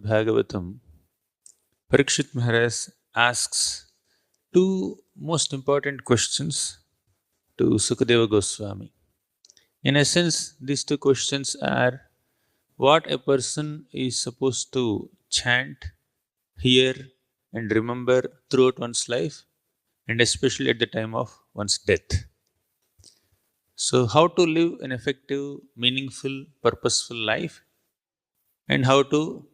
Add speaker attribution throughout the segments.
Speaker 1: Bhagavatam, Parikshit Maharaj asks two most important questions to Sukadeva Goswami. In essence, these two questions are what a person is supposed to chant, hear and remember throughout one's life, and especially at the time of one's death. So, how to live an effective, meaningful, purposeful life, and how to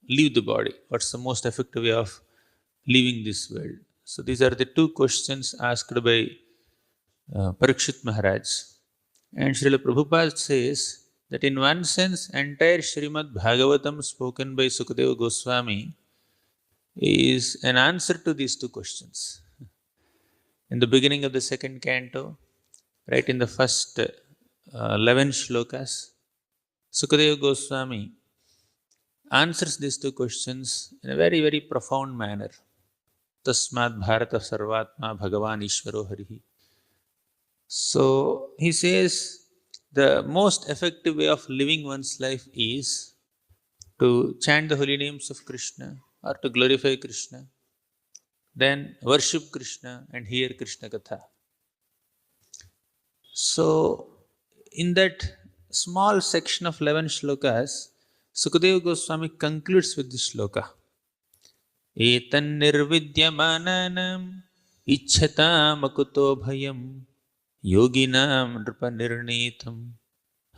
Speaker 1: leave the body. What's the most effective way of leaving this world? So, these are the two questions asked by Parikshit Maharaj. And Srila Prabhupada says that in one sense, entire Srimad Bhagavatam spoken by Sukadeva Goswami is an answer to these two questions. In the beginning of the second canto, right in the first 11 shlokas, Sukadeva Goswami answers these two questions in a very, very profound manner. Tasmad bharata sarvatma bhagavan ishvaro harihi. So, he says the most effective way of living one's life is to chant the holy names of Krishna or to glorify Krishna, then worship Krishna and hear Krishna Katha. So, in that small section of 11 shlokas, Sukadeva Goswami concludes with this shloka. Etan nirvidyamananam ichhatam akuto bhayam yoginam nripanirnitam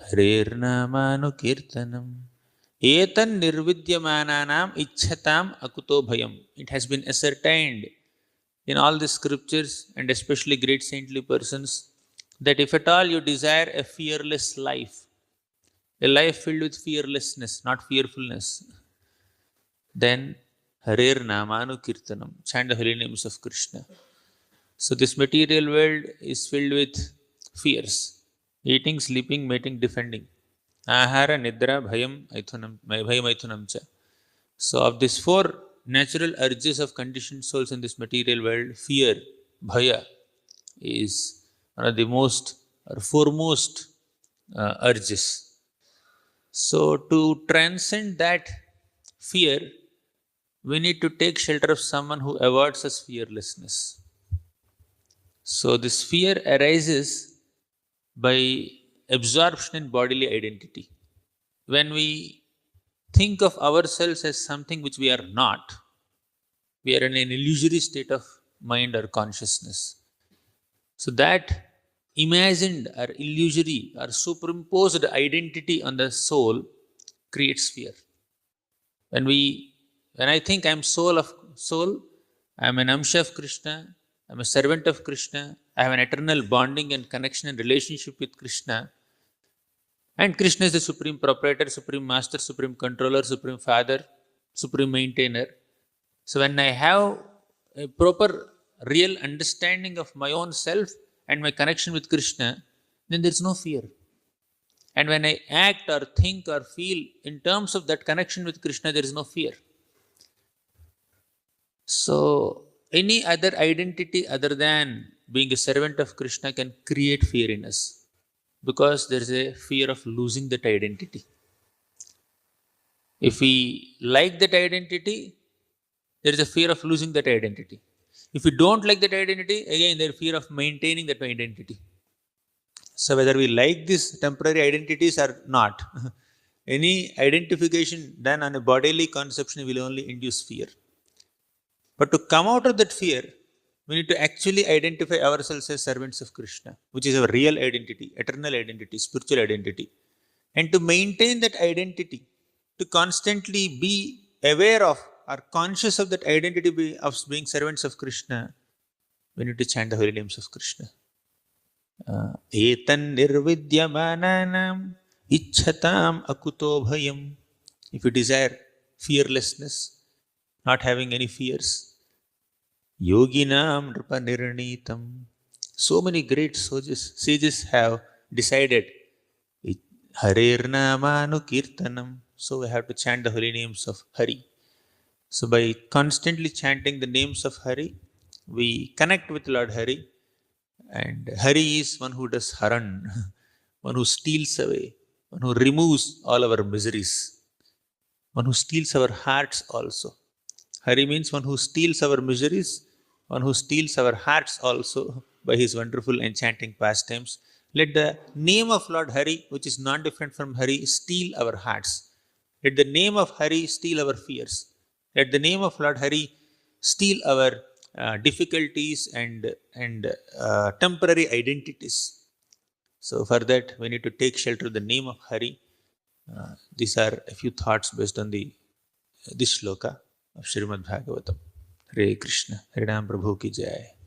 Speaker 1: harirnamanu kirtanam. Etan nirvidyamananam ichhatam akuto bhayam. It has been ascertained in all the scriptures and especially great saintly persons that if at all you desire a fearless life, a life filled with fearlessness, not fearfulness, then Harer Namanu Kirtanam, chant the holy names of Krishna. So this material world is filled with fears: eating, sleeping, mating, defending. Ahara, Nidra, Bhayam, Aithunam cha. So of these four natural urges of conditioned souls in this material world, fear, Bhaya, is one of the most or foremost urges. So, to transcend that fear, we need to take shelter of someone who awards us fearlessness. So, this fear arises by absorption in bodily identity. When we think of ourselves as something which we are not, we are in an illusory state of mind or consciousness. So, that imagined or illusory or superimposed identity on the soul creates fear. When I think I am soul, I am an Amsha of Krishna, I am a servant of Krishna, I have an eternal bonding and connection and relationship with Krishna, and Krishna is the supreme proprietor, supreme master, supreme controller, supreme father, supreme maintainer. So when I have a proper real understanding of my own self and my connection with Krishna, then there is no fear. And when I act or think or feel in terms of that connection with Krishna, there is no fear. So, any other identity other than being a servant of Krishna can create fear in us, because there is a fear of losing that identity. If we like that identity, there is a fear of losing that identity. If we don't like that identity, again there is fear of maintaining that identity. So whether we like these temporary identities or not, any identification done on a bodily conception will only induce fear. But to come out of that fear, we need to actually identify ourselves as servants of Krishna, which is our real identity, eternal identity, spiritual identity. And to maintain that identity, to constantly be aware of or conscious of that identity of being servants of Krishna, we need to chant the holy names of Krishna. Etan nirvidyamananam ichhatam akuto bhayam. If you desire fearlessness, not having any fears, yoginam nripanirnitam. So many great sages have decided harirnamanu kirtanam. So we have to chant the holy names of Hari. So by constantly chanting the names of Hari, we connect with Lord Hari. And Hari is one who does haran, one who steals away, one who removes all our miseries, one who steals our hearts also. Hari means one who steals our miseries, one who steals our hearts also by his wonderful enchanting pastimes. Let the name of Lord Hari, which is not different from Hari, steal our hearts. Let the name of Hari steal our fears. Let the name of Lord Hari steal our difficulties and temporary identities. So for that, we need to take shelter of the name of Hari. These are a few thoughts based on this shloka of Srimad Bhagavatam. Hare Krishna, Harinam Prabhu ki jai.